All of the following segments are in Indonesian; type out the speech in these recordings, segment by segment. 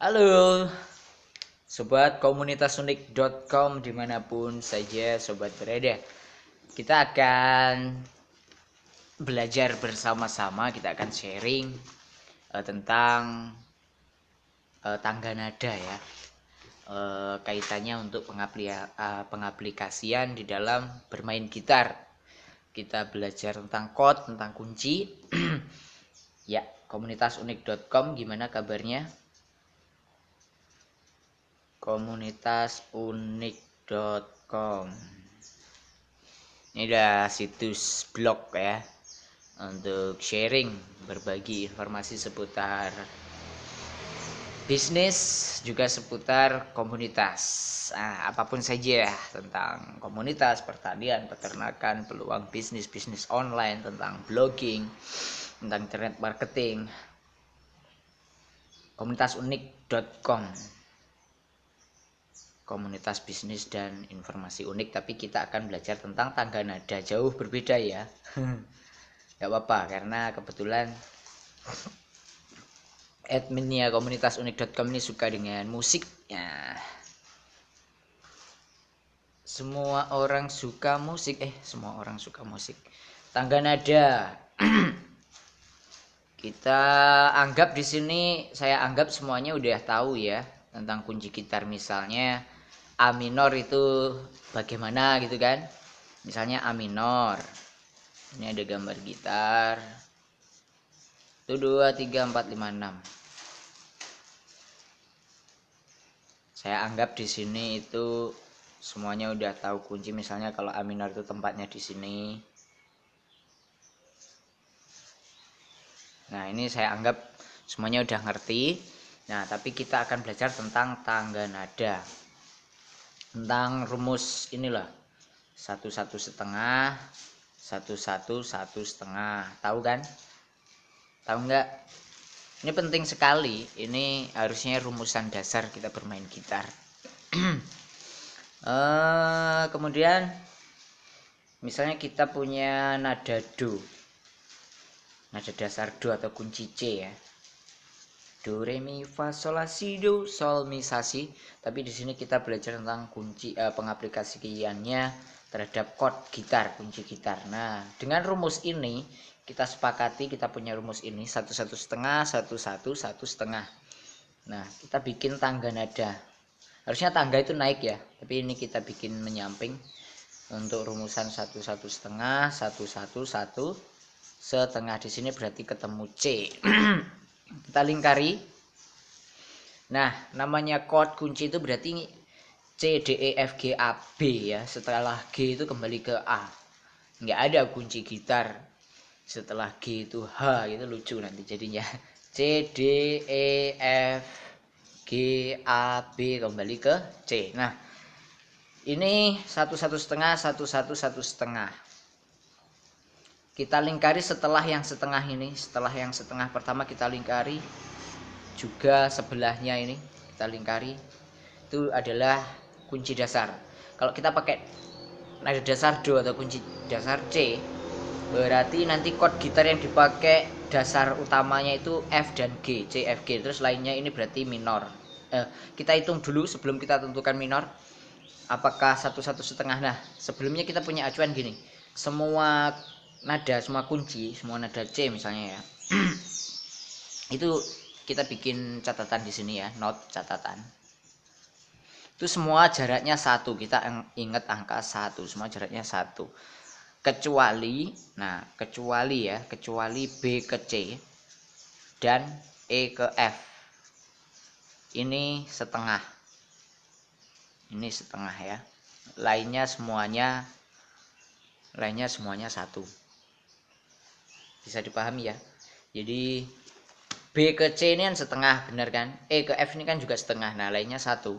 Halo, sobat komunitasunik.com dimanapun saja sobat berada. Kita akan belajar bersama-sama, kita akan sharing tentang tangga nada ya. Kaitannya untuk pengaplikasian di dalam bermain gitar. Kita belajar tentang chord, tentang kunci. Ya, komunitasunik.com gimana kabarnya? komunitasunik.com ini udah situs blog ya, untuk sharing, berbagi informasi seputar bisnis, juga seputar komunitas. Apapun saja tentang komunitas, pertanian, peternakan, peluang bisnis online, tentang blogging, tentang internet marketing. komunitasunik.com, komunitas bisnis dan informasi unik, tapi kita akan belajar tentang tangga nada. Jauh berbeda ya. Gak apa-apa, karena kebetulan adminnya komunitasunik.com ini suka dengan musik ya. Semua orang suka musik, semua orang suka musik. Tangga nada. Kita anggap di sini, saya anggap semuanya udah tahu ya tentang kunci gitar. Misalnya A minor itu bagaimana gitu kan. Misalnya A minor. Ini ada gambar gitar. Itu 2 3 4 5 6. Saya anggap di sini itu semuanya udah tahu kunci. Misalnya kalau A minor itu tempatnya di sini. Nah, ini saya anggap semuanya udah ngerti. Nah, tapi kita akan belajar tentang tangga nada. Tentang rumus inilah. 1 1 setengah, 1 1 1 setengah. Tahu kan? Tahu nggak? Ini penting sekali. Ini harusnya rumusan dasar kita bermain gitar. Kemudian misalnya kita punya nada do, nada dasar do atau kunci C ya. Do re mi fa sol la si do sol mi sa si. Tapi di sini kita belajar tentang kunci pengaplikasiannya terhadap chord gitar, kunci gitar. Nah, dengan rumus ini kita sepakati, kita punya rumus ini 1 1 setengah, 1 1 1 setengah. Nah, kita bikin tangga nada. Harusnya tangga itu naik ya, tapi ini kita bikin menyamping. Untuk rumusan 1 1 setengah, 1 1 1 setengah. Di sini berarti ketemu C. Kita lingkari. Nah, namanya chord kunci itu berarti C D E F G A B ya. Setelah G itu kembali ke A. Nggak ada kunci gitar setelah G itu H, itu lucu nanti jadinya. C D E F G A B kembali ke C. Nah, ini 1 1 setengah, 1 1 1 setengah. Kita lingkari setelah yang setengah ini. Setelah yang setengah pertama kita lingkari, juga sebelahnya ini kita lingkari. Itu adalah kunci dasar. Kalau kita pakai nada dasar do atau kunci dasar C, berarti nanti chord gitar yang dipakai dasar utamanya itu F dan G, C F G. Terus lainnya ini berarti minor. Kita hitung dulu sebelum kita tentukan minor. Apakah 1 1 setengah? Nah, sebelumnya kita punya acuan gini. Semua nada, semua kunci, semua nada C misalnya ya. Itu kita bikin catatan di sini ya, note catatan. Itu semua jaraknya 1. Kita ingat angka 1, semua jaraknya 1. Kecuali, nah, kecuali B ke C dan E ke F. Ini setengah. Ini setengah ya. Lainnya semuanya 1. Bisa dipahami ya. Jadi B ke C ini kan setengah, benar kan? E ke F ini kan juga setengah. Nah, lainnya 1.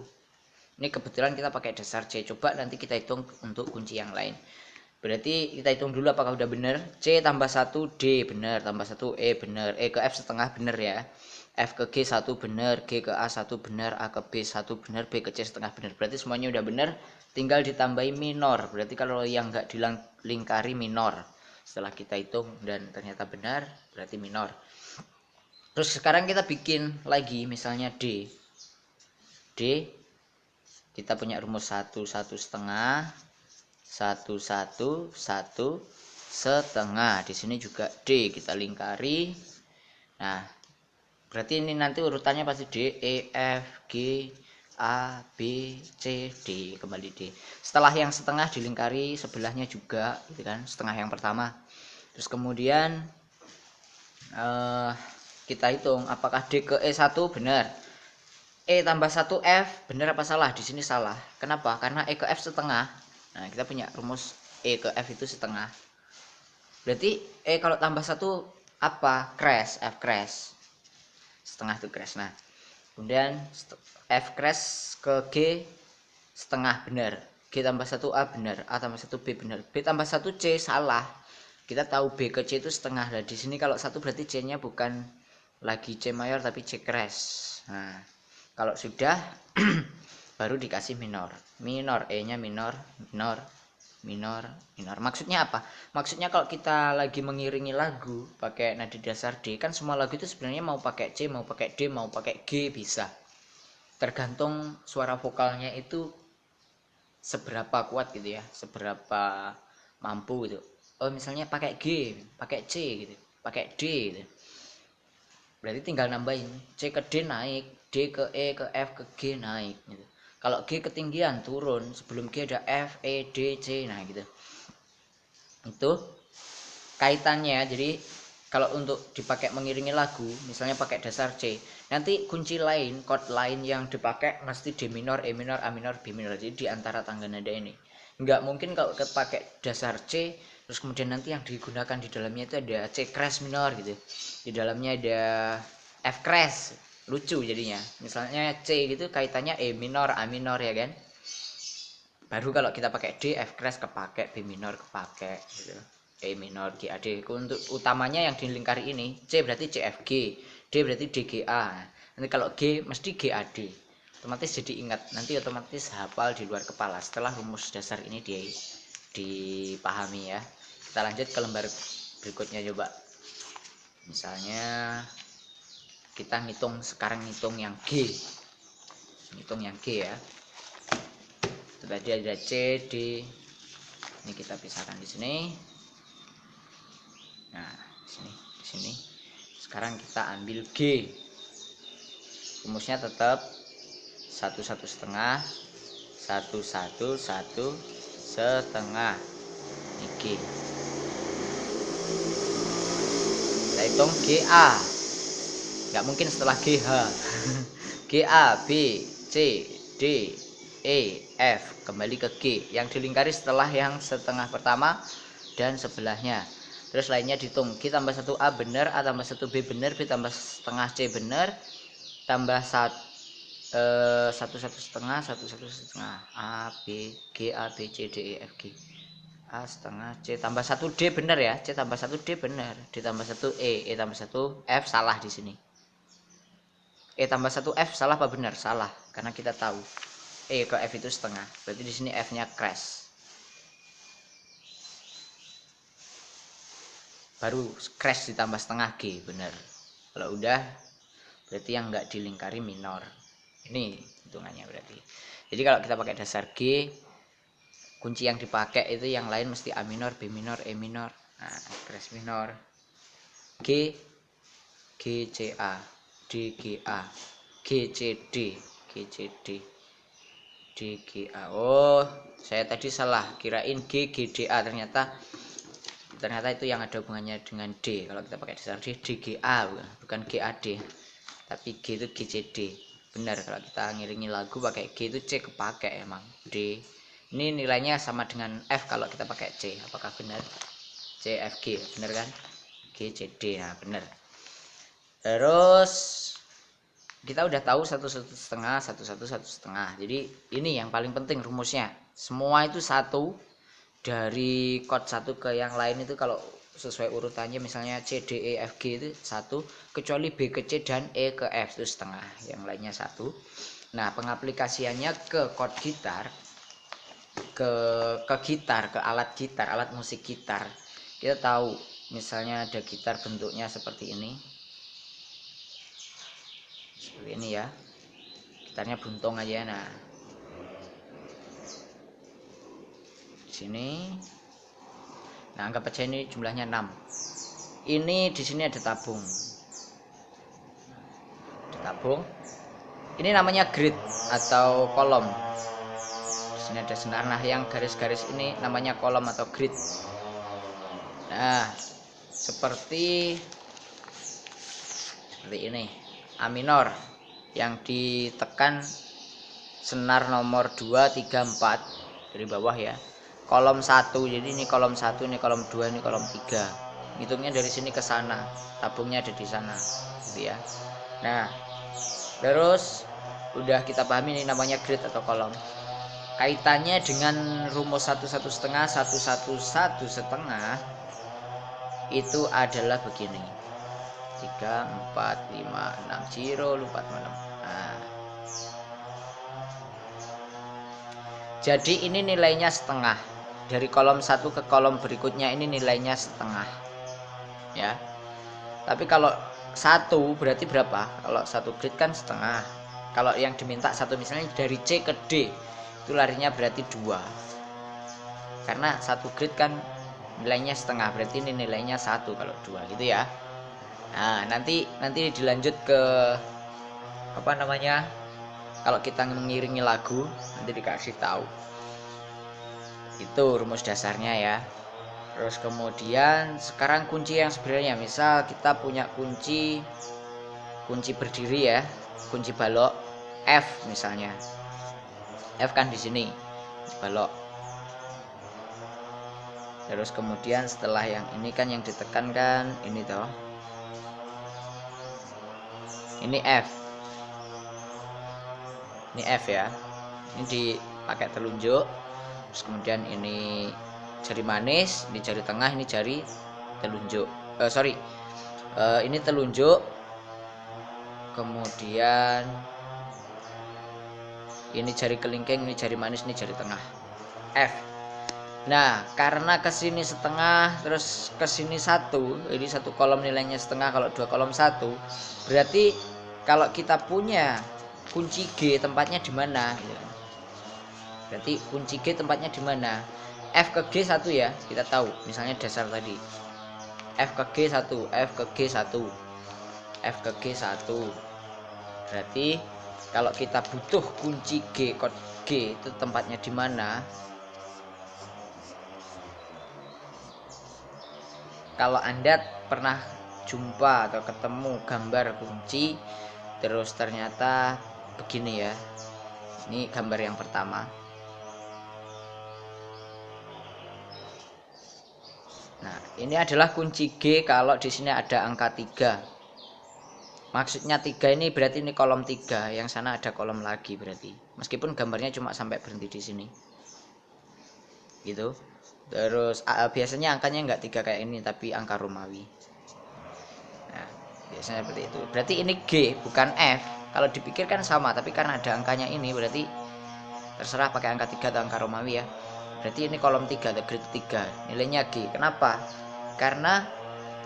Ini kebetulan kita pakai dasar C. Coba nanti kita hitung untuk kunci yang lain. Berarti kita hitung dulu apakah udah benar. C tambah 1 D benar, tambah 1 E benar, E ke F setengah benar ya. F ke G 1 benar, G ke A 1 benar, A ke B 1 benar, B ke C setengah benar. Berarti semuanya udah benar, tinggal ditambahi minor. Berarti kalau yang enggak dilingkari minor. Setelah kita hitung dan ternyata benar, berarti minor. Terus sekarang kita bikin lagi misalnya D. D, kita punya rumus 1 1 setengah 1 1 1 setengah. Di sini juga D kita lingkari. Nah, berarti ini nanti urutannya pasti D, E, F, G, A, B, C, D, kembali D. Setelah yang setengah dilingkari sebelahnya juga, gitu kan, setengah yang pertama. Terus kemudian kita hitung apakah D ke E1 benar. E tambah 1 F benar apa salah? Di sini salah. Kenapa? Karena E ke F setengah. Nah, kita punya rumus E ke F itu setengah. Berarti E kalau tambah 1 apa? Crash, F crash. Setengah itu crash. Nah, kemudian F crash ke G setengah benar. G tambah 1 A benar, A tambah 1 B benar. B tambah 1 C salah. Kita tahu B ke C itu setengah. Nah, di sini kalau 1 berarti C-nya bukan lagi C mayor tapi C crash. Nah, kalau sudah baru dikasih minor. Minor E-nya minor, minor, minor, minor. Maksudnya apa? Maksudnya kalau kita lagi mengiringi lagu pakai nada dasar D, kan semua lagu itu sebenarnya mau pakai C, mau pakai D, mau pakai G bisa. Tergantung suara vokalnya itu seberapa kuat gitu ya, seberapa mampu gitu. Oh, misalnya pakai G, pakai C gitu, pakai D gitu. Berarti tinggal nambahin C ke D naik, D ke E ke F ke G naik gitu. Kalau G ketinggian turun, sebelum G ada F, E, D, C, nah gitu. Itu kaitannya. Jadi kalau untuk dipakai mengiringi lagu, misalnya pakai dasar C, nanti kunci lain, chord lain yang dipakai mesti D minor, E minor, A minor, B minor. Jadi di antara tangga nada ini. Nggak mungkin kalau pakai dasar C, terus kemudian nanti yang digunakan di dalamnya itu ada C crash minor gitu. Di dalamnya ada F crash, lucu jadinya. Misalnya C gitu kaitannya E minor, A minor ya kan. Baru kalau kita pakai D, F crash kepake, B minor kepake gitu. E minor, G A D. Untuk utamanya yang di lingkari ini, C berarti C F G, D berarti D G A. Nanti kalau G mesti G A D. Otomatis jadi ingat, nanti otomatis hafal di luar kepala setelah rumus dasar ini dipahami ya. Kita lanjut ke lembar berikutnya coba. Misalnya kita ngitung sekarang, ngitung yang G. Ngitung yang G ya. Tadi ada C, D. Ini kita pisahkan di sini. Nah, di sini. Sekarang kita ambil G. Rumusnya tetap 1 1 setengah 1 1 1 setengah. Ini G. Kita hitung GA. Nggak mungkin setelah GH. GA, B, C, D, E, F. Kembali ke G. Yang dilingkari setelah yang setengah pertama dan sebelahnya. Terus lainnya dihitung. G tambah 1 A benar, A tambah 1 B benar, B tambah setengah C benar, tambah 1 1 setengah 1 1 setengah A B G A B C D E F G. A setengah C tambah 1 D benar ya. C tambah 1 D benar. D tambah 1 E tambah 1 F salah di sini. E tambah 1 F salah apa benar? Salah, karena kita tahu E ke F itu setengah. Berarti di sini F-nya crash. Baru crash ditambah setengah G benar. Kalau udah berarti yang enggak dilingkari minor. Ini hitungannya berarti. Jadi kalau kita pakai dasar G, kunci yang dipakai itu yang lain mesti A minor, B minor, E minor. Nah, crash minor. G G C A, D G A, G C D, G C D, D G A. Oh, saya tadi salah, kirain G G D A, ternyata itu yang ada hubungannya dengan D. Kalau kita pakai dasar D, D G A bukan G A D. Tapi G itu G C D. Benar, kalau kita ngiringi lagu pakai G itu C kepake emang. D. Ini nilainya sama dengan F kalau kita pakai C. Apakah benar? C F G, benar kan? G C D. Nah, benar. Terus kita udah tahu 1 1 setengah 1 1 1 setengah. Jadi ini yang paling penting rumusnya. Semua itu satu, dari chord satu ke yang lain itu kalau sesuai urutannya, misalnya C D E F G itu satu, kecuali B ke C dan E ke F itu setengah, yang lainnya satu. Nah, pengaplikasiannya ke chord gitar, ke gitar, ke alat gitar, alat musik gitar. Kita tahu misalnya ada gitar bentuknya seperti ini ya. gitarnya buntung aja. Nah, sini, nah anggap aja ini jumlahnya 6. Ini di sini ada tabung, ini namanya grid atau kolom. Di sini ada senar. Nah, yang garis-garis ini namanya kolom atau grid. Nah, seperti ini, A minor yang ditekan senar nomor 2, 3, 4 dari bawah ya, kolom 1. Jadi ini kolom 1, ini kolom 2, ini kolom 3. Hitungnya dari sini ke sana, tabungnya ada di sana gitu ya. Nah, terus udah kita pahami ini namanya grid atau kolom. Kaitannya dengan rumus 1, 1/2, 1, 1, 1/2 itu adalah begini: 3, 4, 5, 6, 0, 4, 6. Nah, jadi ini nilainya setengah. Dari kolom 1 ke kolom berikutnya ini nilainya setengah ya. Tapi kalau 1 berarti berapa? Kalau 1 grid kan setengah. Kalau yang diminta 1 misalnya dari C ke D, itu larinya berarti 2. Karena 1 grid kan nilainya setengah, berarti ini nilainya 1 kalau 2 gitu ya. Nah, nanti dilanjut ke apa namanya? Kalau kita mengiringi lagu nanti dikasih tahu. Itu rumus dasarnya ya. Terus kemudian sekarang kunci yang sebenarnya, misal kita punya kunci berdiri ya, kunci balok F misalnya. F kan di sini balok. Terus kemudian setelah yang ini kan yang ditekan kan ini toh. Ini F. Ini F ya. Ini dipakai telunjuk. Terus kemudian ini jari manis, ini jari tengah, ini jari telunjuk. Ini telunjuk. Kemudian ini jari kelingking, ini jari manis, ini jari tengah. F. Nah, karena kesini setengah, terus kesini 1, ini 1 kolom nilainya setengah, kalau 2 kolom 1, berarti kalau kita punya kunci G tempatnya di mana? Berarti kunci G tempatnya di mana? F ke G 1 ya, kita tahu. Misalnya dasar tadi. F ke G 1, F ke G 1, F ke G 1. Berarti kalau kita butuh kunci G, chord G itu tempatnya di mana? Kalau Anda pernah jumpa atau ketemu gambar kunci, terus ternyata begini ya. Ini gambar yang pertama. Nah, ini adalah kunci G kalau di sini ada angka 3. Maksudnya 3 ini berarti ini kolom 3, yang sana ada kolom lagi berarti. Meskipun gambarnya cuma sampai berhenti di sini. Gitu. Terus biasanya angkanya enggak 3 kayak ini, tapi angka Romawi. Nah, biasanya seperti itu. Berarti ini G bukan F. Kalau dipikirkan sama, tapi karena ada angkanya ini berarti terserah pakai angka 3 atau angka Romawi ya. Berarti ini kolom 3 atau grid 3. Nilainya G. Kenapa? Karena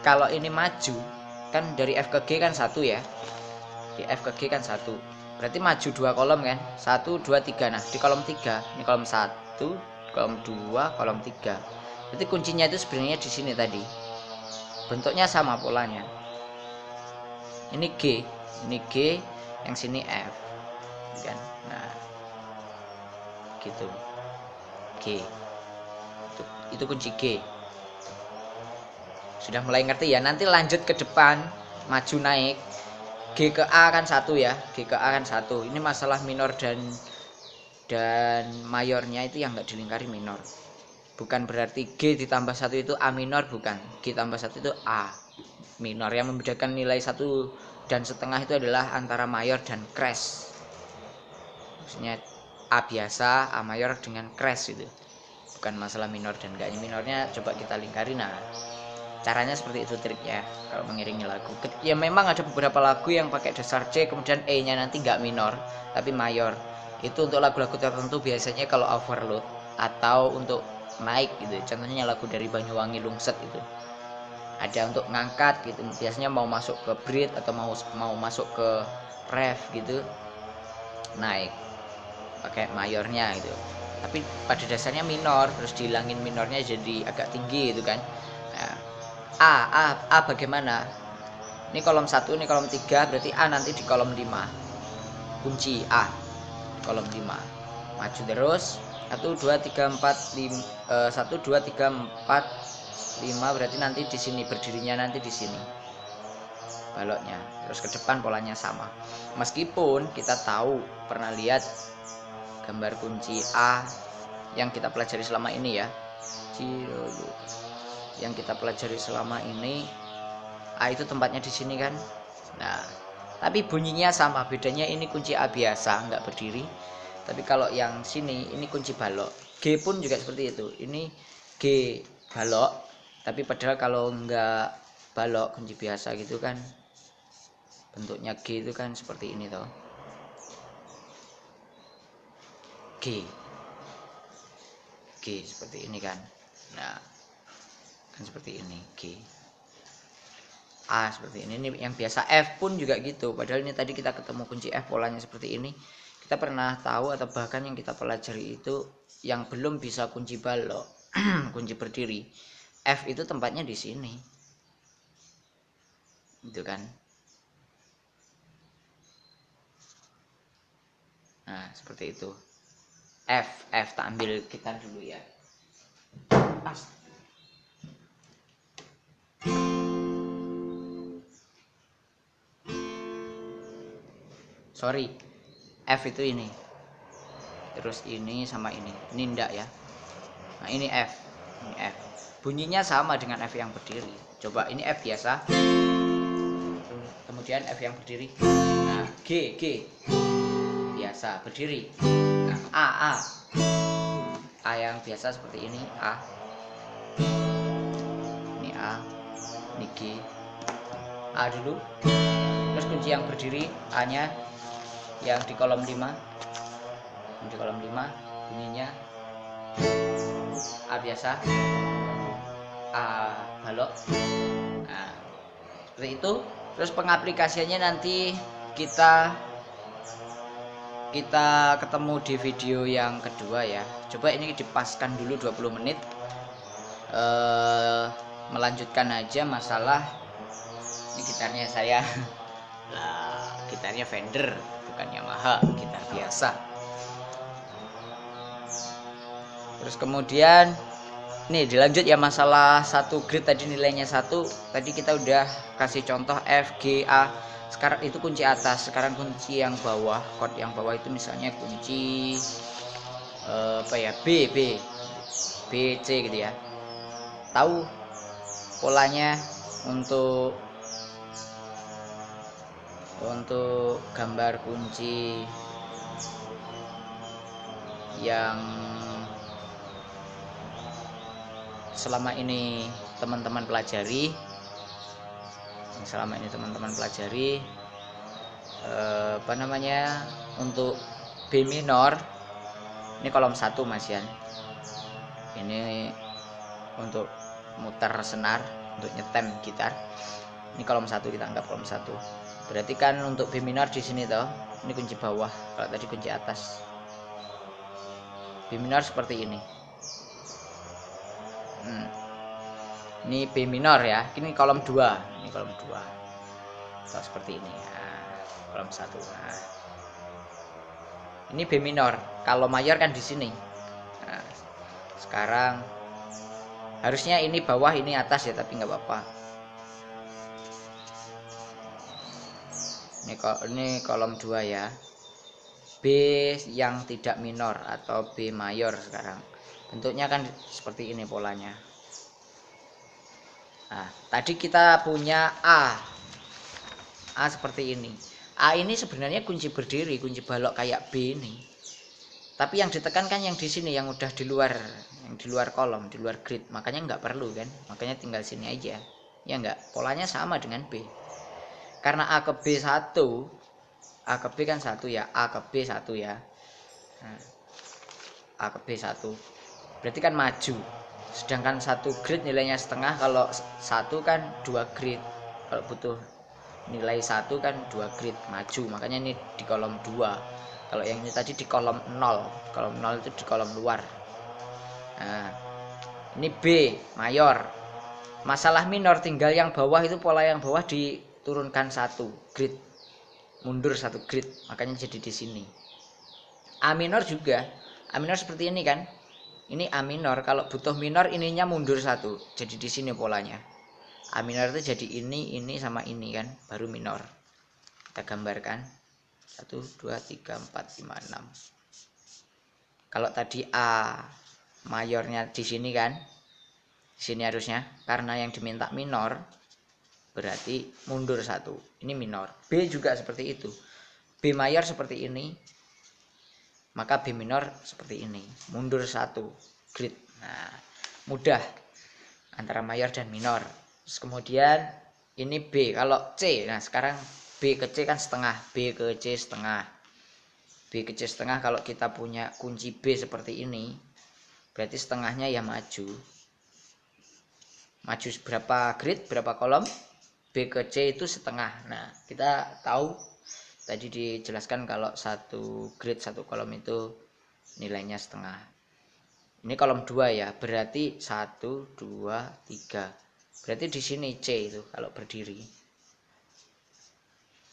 kalau ini maju kan dari F ke G kan 1 ya. Di F ke G kan 1. Berarti maju 2 kolom kan? 1, 2, 3. Nah, di kolom 3, ini kolom 1, kolom 2, kolom 3. Berarti kuncinya itu sebenarnya di sini tadi. Bentuknya sama polanya. Ini G, yang sini F. Kan? Nah. Gitu. G. Itu kunci G. Sudah mulai ngerti ya? Nanti lanjut ke depan, maju naik. G ke A kan 1 ya. G ke A kan 1. Ini masalah minor dan mayornya itu yang enggak dilingkari minor. Bukan berarti G ditambah 1 itu A minor, bukan. G tambah 1 itu A minor. Yang membedakan nilai 1 dan setengah itu adalah antara mayor dan crash. Maksudnya A biasa, A mayor dengan crash itu. Bukan masalah minor dan enggaknya. Minornya coba kita lingkari. Nah, caranya seperti itu triknya kalau mengiringi lagu. Ya memang ada beberapa lagu yang pakai dasar C kemudian E nya nanti enggak minor tapi mayor. Itu untuk lagu-lagu tertentu biasanya kalau overload atau untuk naik gitu. Contohnya lagu dari Banyuwangi Lungset itu. Ada untuk ngangkat gitu. Biasanya mau masuk ke bridge atau mau masuk ke ref gitu. naik pakai mayornya gitu, tapi pada dasarnya minor, terus dihilangin minornya jadi agak tinggi gitu kan. Nah, A bagaimana? Ini kolom 1, ini kolom 3, berarti A nanti di kolom 5. Kunci A kolom 5. Maju terus 1 2 3 4 5 1 2 3 4 5, berarti nanti di sini berdirinya, nanti di sini baloknya. Terus ke depan polanya sama. Meskipun kita tahu pernah lihat gambar kunci A yang kita pelajari selama ini ya. Yang kita pelajari selama ini, A itu tempatnya di sini kan. Nah, tapi bunyinya sama, bedanya ini kunci A biasa nggak berdiri. Tapi kalau yang sini ini kunci balok. G pun juga seperti itu. Ini G balok, tapi padahal kalau nggak balok kunci biasa gitu kan, bentuknya G itu kan seperti ini toh. G seperti ini kan. Nah, kan seperti ini G. A seperti ini yang biasa. F pun juga gitu, padahal ini tadi kita ketemu kunci F polanya seperti ini. Kita pernah tahu atau bahkan yang kita pelajari itu yang belum bisa kunci balok kunci berdiri, F itu tempatnya di sini gitu kan. Nah seperti itu. F tak ambil kita dulu ya. Sorry, F itu ini, terus ini sama ini enggak ya. Nah ini F, bunyinya sama dengan F yang berdiri. Coba ini F biasa, kemudian F yang berdiri. Nah G biasa berdiri. Nah A yang biasa seperti ini, A, ini A, ini G, A dulu, terus kunci yang berdiri A nya yang di kolom 5, di kolom 5 bunyinya A biasa, A balok. Nah seperti itu. Terus pengaplikasiannya nanti kita ketemu di video yang kedua ya. Coba ini dipaskan dulu 20 menit. Melanjutkan aja masalah ini gitarnya saya. Nah, gitarnya Fender bukan Yamaha, gitar biasa. Terus kemudian nih dilanjut ya masalah 1 grid tadi, nilainya 1. Tadi kita udah kasih contoh F, G, A. Sekarang itu kunci atas, sekarang kunci yang bawah. Chord yang bawah itu misalnya kunci apa ya, B, C gitu ya. Tahu polanya untuk gambar kunci yang selama ini teman-teman pelajari, apa namanya, untuk B minor ini kolom 1 Mas Yan. Ini untuk muter senar, untuk nyetem gitar. Ini kolom 1, kita anggap kolom 1. Berarti kan untuk B minor di sini toh, ini kunci bawah, kalau tadi kunci atas. B minor seperti ini. Ini B minor ya, ini kolom 2, ini kolom 2 atau seperti ini ya, kolom 1. Nah, ini B minor, kalau mayor kan di sini. Nah, sekarang harusnya ini bawah ini atas ya, tapi nggak apa-apa. Ini kolom 2 ya, B yang tidak minor atau B mayor. Sekarang bentuknya kan seperti ini polanya. Nah, tadi kita punya A seperti ini. A ini sebenarnya kunci berdiri, kunci balok kayak B ini. Tapi yang ditekankan yang di sini, yang udah di luar kolom, di luar grid. Makanya nggak perlu kan, makanya tinggal sini aja. Ya nggak, polanya sama dengan B. Karena A ke B 1, A ke B kan 1 ya, A ke B 1 ya. Nah, A ke B 1 berarti kan maju. Sedangkan 1 grid nilainya setengah, kalau 1 kan 2 grid. Kalau butuh nilai 1 kan 2 grid maju, makanya ini di kolom 2. Kalau yang ini tadi di kolom 0. Kolom 0 itu di kolom luar. Nah, ini B mayor. Masalah minor tinggal yang bawah itu, pola yang bawah diturunkan 1 grid. Mundur 1 grid, makanya jadi di sini. A minor juga. A minor seperti ini kan? Ini A minor, kalau butuh minor ininya mundur 1. Jadi di sini polanya. A minor itu jadi ini sama ini kan, baru minor. Kita gambarkan 1, 2, 3, 4, 5, 6. Kalau tadi A mayornya di sini kan, di sini harusnya, karena yang diminta minor, berarti mundur 1. Ini minor. B juga seperti itu. B mayor seperti ini, maka B minor seperti ini, mundur 1 grid. Nah, mudah antara mayor dan minor. Terus kemudian ini B, kalau C, nah sekarang B ke C kan setengah, B ke C setengah. B ke C setengah, kalau kita punya kunci B seperti ini, berarti setengahnya ya maju. Maju berapa grid, berapa kolom? B ke C itu setengah. Nah, kita tahu tadi dijelaskan kalau 1 grid 1 kolom itu nilainya setengah. Ini kolom 2 ya, berarti 1, 2, 3. Berarti di sini C itu kalau berdiri.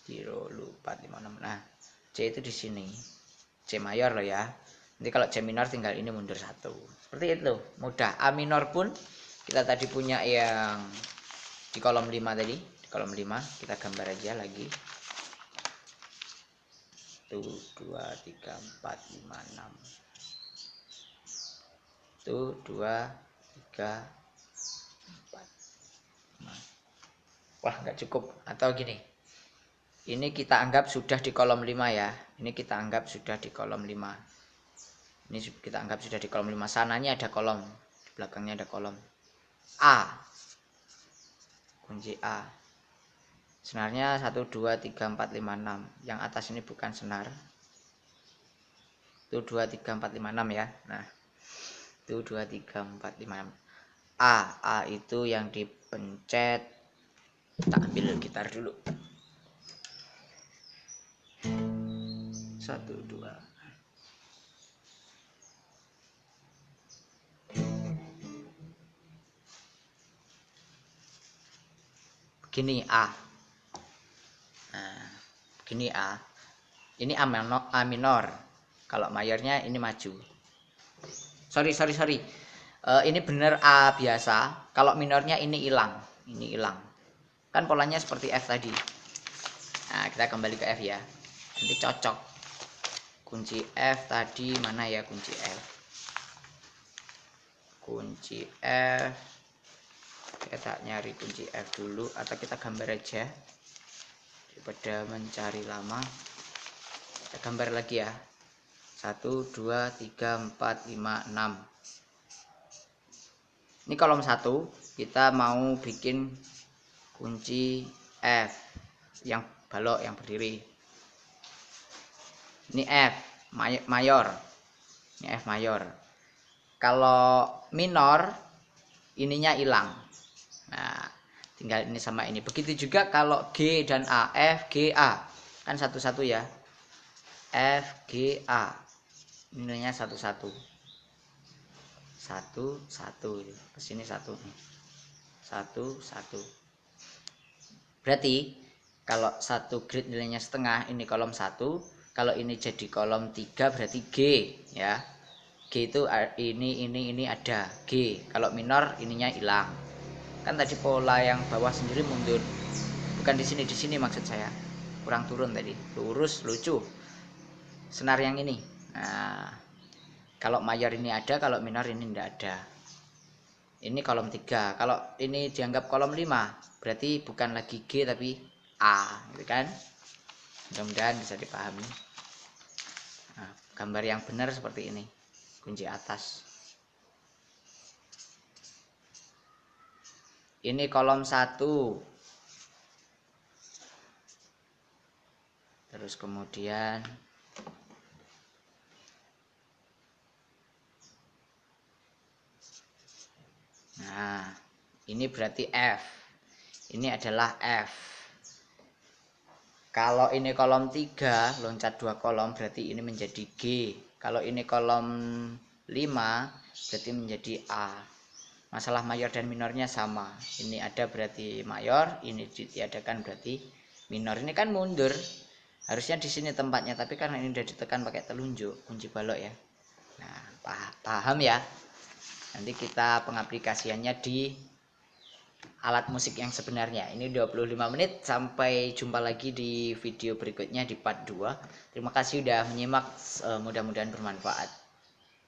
0, 4, 5, 6. Nah, C itu di sini. C mayor loh ya. Nanti kalau C minor tinggal ini mundur 1. Seperti itu, mudah. A minor pun kita tadi punya yang di kolom 5 tadi. Di kolom 5 kita gambar aja lagi. 1, 2, 3, 4, 5, 6. 1, 2, 3, 4, 5. Wah, nggak cukup. Atau gini, ini kita anggap sudah di kolom 5 ya. Ini kita anggap sudah di kolom 5. Ini kita anggap sudah di kolom 5. Sananya ada kolom, di belakangnya ada kolom. A, kunci A. Senarnya 1, 2, 3, 4, 5, 6. Yang atas ini bukan senar. 1, 2, 3, 4, 5, 6 ya. Nah, 1, 2, 3, 4, 5, 6. A itu yang dipencet. Kita ambil gitar dulu. 1, 2. Begini A. Nah, begini A. Ini A minor. Kalau mayornya ini maju. Sorry. Ini benar A biasa. Kalau minornya ini hilang. Ini hilang. Kan polanya seperti F tadi. Nah, kita kembali ke F ya. Nanti cocok. Kunci F tadi mana ya kunci F? Kunci F. Kita nyari kunci F dulu atau kita gambar aja. Daripada mencari lama. Kita gambar lagi ya. 1, 2, 3, 4, 5, 6. Ini kolom 1. Kita mau bikin kunci F yang balok, yang berdiri. Ini F mayor. Ini F mayor. Kalau minor ininya hilang. Nah, tinggal ini sama ini. Begitu juga kalau G dan A, F, G, A. Kan satu-satu ya. F, G, A. Nilainya 1, 1. 1, 1. Kesini 1 nih. 1, 1. Berarti kalau 1 grid nilainya setengah, ini kolom 1. Kalau ini jadi kolom 3 berarti G ya. G itu ini ada G. Kalau minor ininya hilang. Kan tadi pola yang bawah sendiri mundur. Bukan di sini maksud saya. Kurang turun tadi. Lurus, lucu. Senar yang ini. Nah, kalau mayor ini ada, kalau minor ini tidak ada. Ini kolom 3. Kalau ini dianggap kolom 5, berarti bukan lagi G tapi A, gitu kan? Mudah-mudahan bisa dipahami. Nah, gambar yang benar seperti ini. Kunci atas. Ini kolom 1. Terus kemudian nah, ini berarti F. Ini adalah F. Kalau ini kolom 3 loncat 2 kolom berarti ini menjadi G. Kalau ini kolom 5 berarti menjadi A. Masalah mayor dan minornya sama. Ini ada berarti mayor, ini ditiadakan berarti minor. Ini kan mundur. Harusnya di sini tempatnya, tapi karena ini udah ditekan pakai telunjuk kunci balok ya. Nah, paham ya. Nanti kita pengaplikasiannya di alat musik yang sebenarnya. Ini 25 menit. Sampai jumpa lagi di video berikutnya di part 2. Terima kasih udah menyimak, mudah-mudahan bermanfaat.